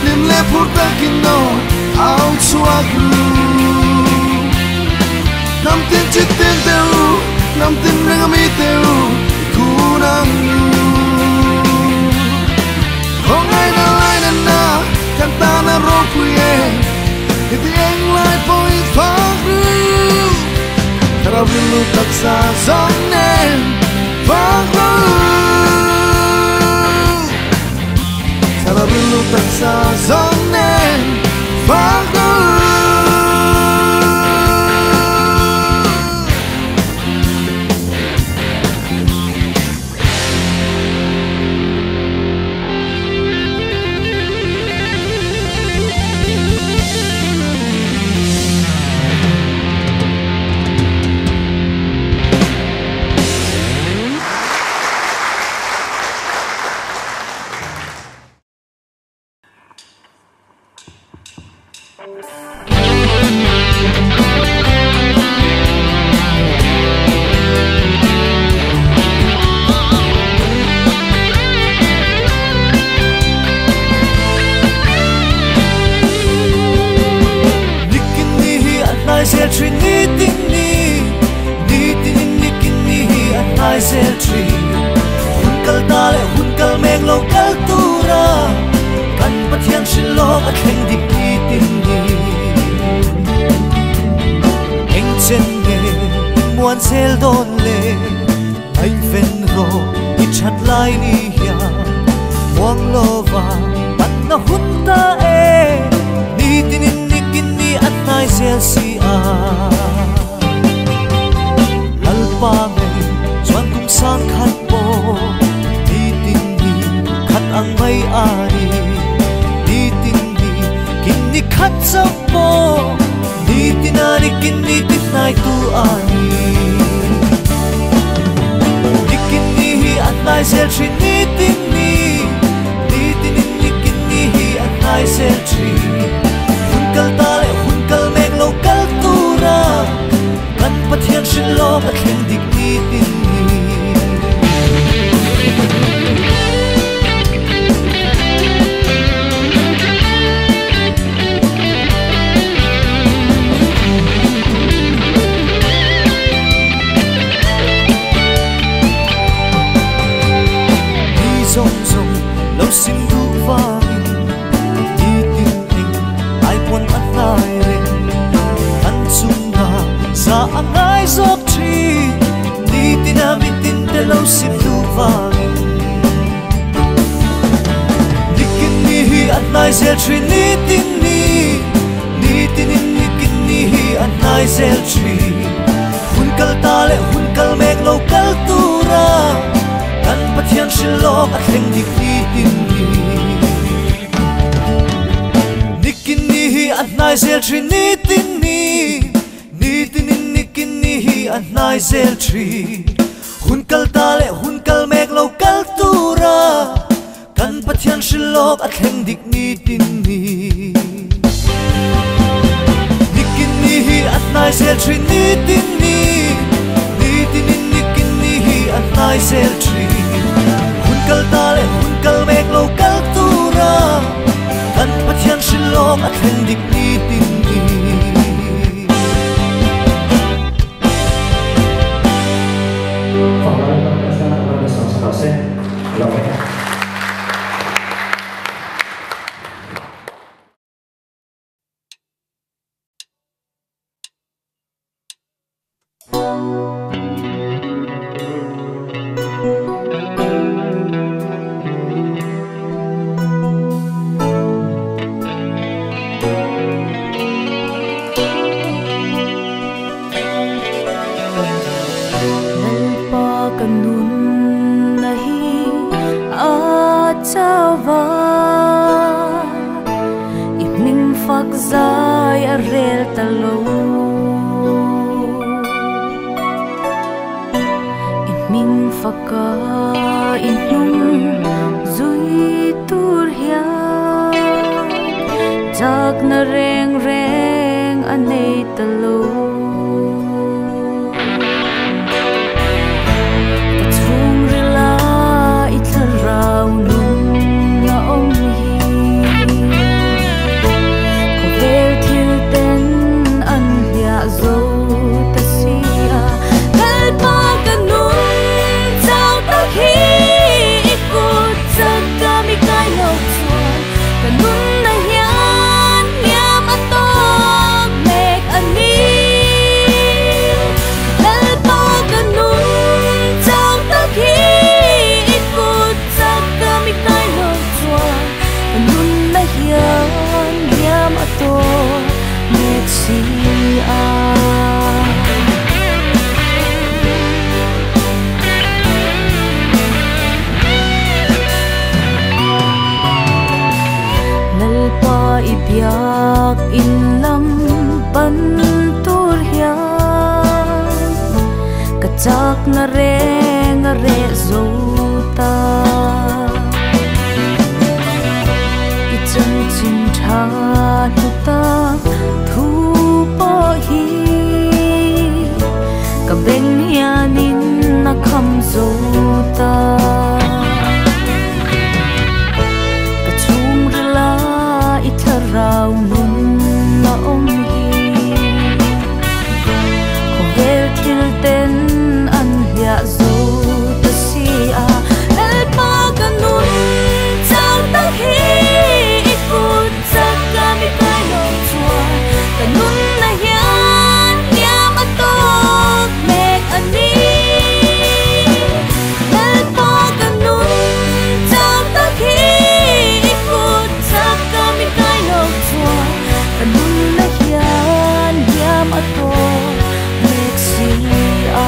lim le purta kino au chuaku nam tin chitin teru nam tin rengami teru kunang hongai na lai na kanta na rokuye iti eng lai poi fagru karabilu taksa zonen fagru karabilu taksa zonen fagru bạc in lâm bắn tur hiang cả chắc ngare dâu ta ít chân chinh tha lu ta thu po hi cả bên nhà nín na khăm dâu ta rau nun na hi ko hel thil ten an hia zo ta si a lal pa kanun chang ta hi ikut sak ka mi kai lo chua kanun na hian ya ma to mek ani lal pa kanun chang ta hi ikut sak ka mi kai kanun na hian hiam ato mek si a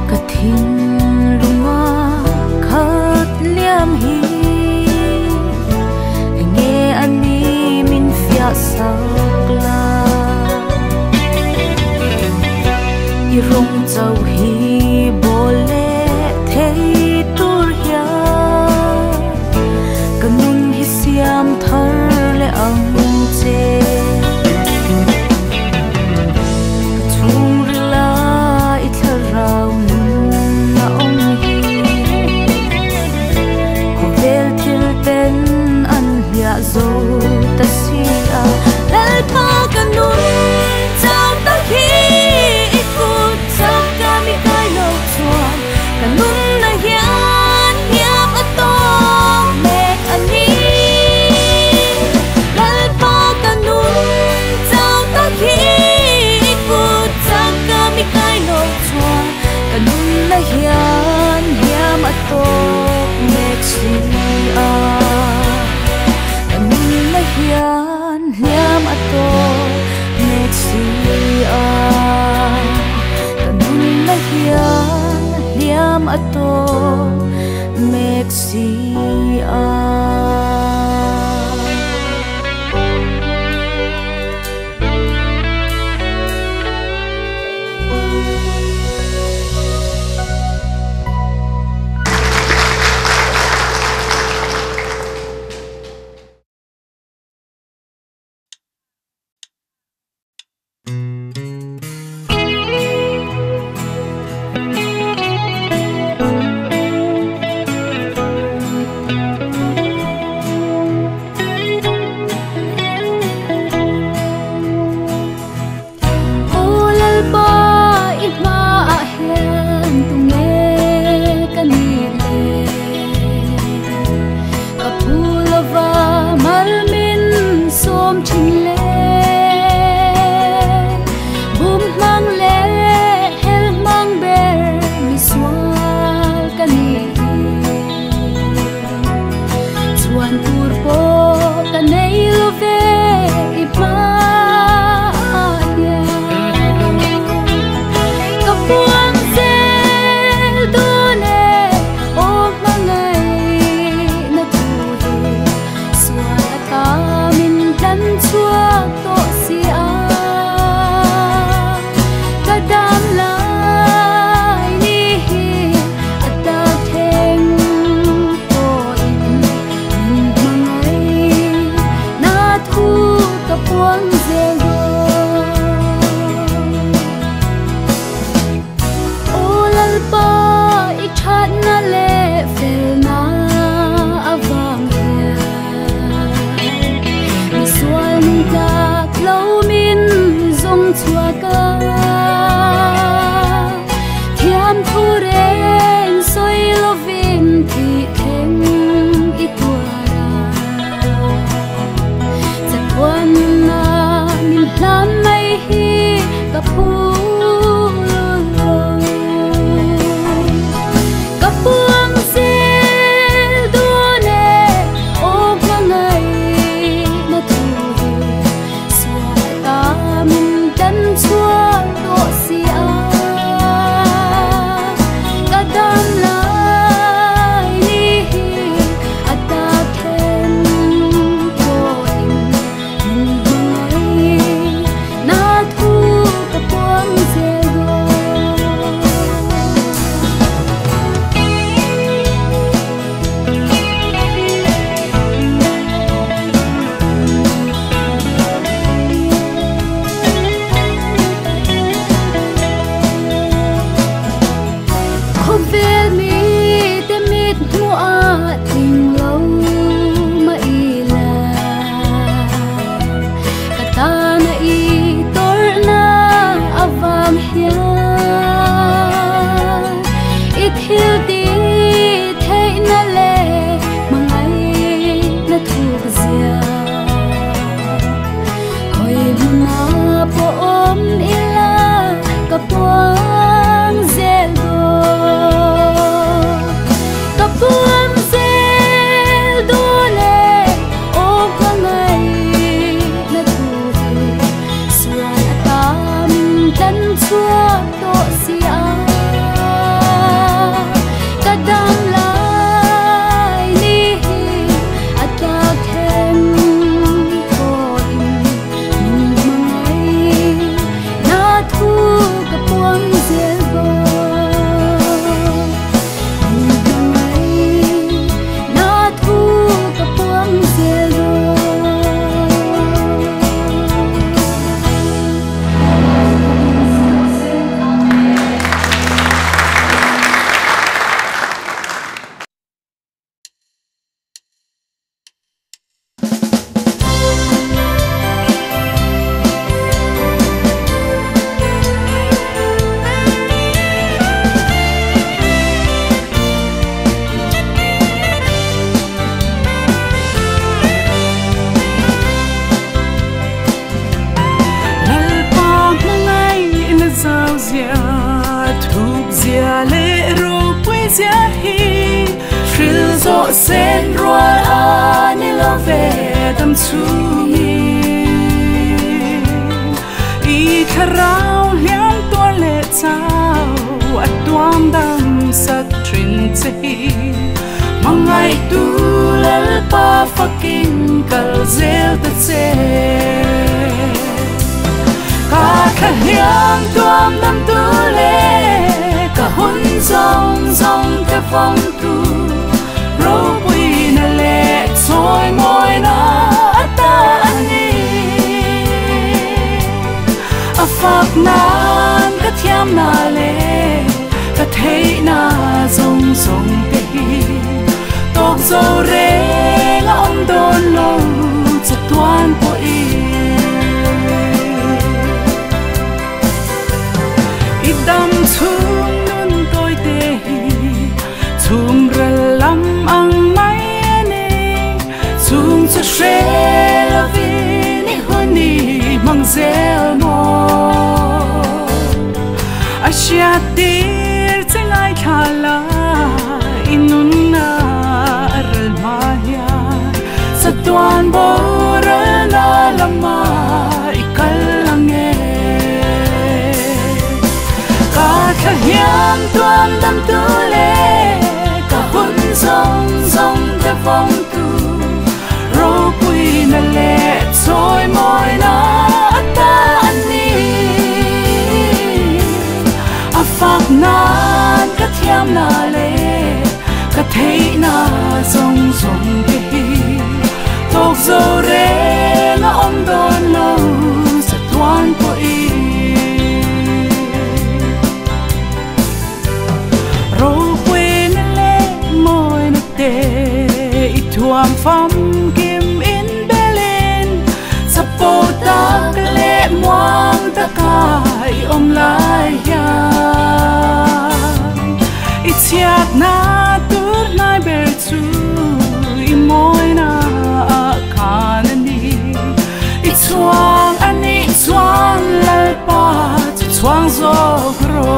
ka thin lunga khat liam hi nge ani min fia sakla i rong chau hi bole thei tur hia kanun hi siam thar le ang che zo ta si a lal pa kanun chang ta hi ikut sak ka mi kai lo chuan kanun na hian hiam ato mek ani lal pa kanun chang ta hi ikut sak ka mi kai lo chuan kanun na hian hiam ato mek si a hian hiam ato mek si a kanun na hian hiam ato mek si a bỏ sen ruột ani lo về tâm chumi i kharau liam tua le chao at tuam dam sat trin chehi mangai tu lal pa fakin kal zel ta che ka khaliam tuam dam tu le ka hun zong zong te phong tu ro pui na le soi moi na ta ani a phak nan ka thiam na le ka thei na zong zong te hi tok zo re la om don lo cha tuan po i idam chung nun tôi te hi chung ra lam ang mai ani chung cha she la vi ni honi mang zel mo asia tir chengai khala inun na aral maya sa tuan bora na lama ikal lange ka khahiam tuam dam tu le ka hun zong zong te phong tu ro pui na le choi moi na ta ani a phak nan ka thiam na le ka thei na zong zong te hi tok zo re na om don lo sa tuan po i ro pui na le moi na te i tuam pham kim in Berlin sa po ta le muang ta kai om lai ya i chiat na tur nai ber chu i moi na kan ani i chuang ani chuang lal pa chuang zo gro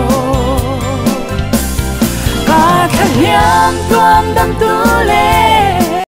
ka khahiam tuam dam tu le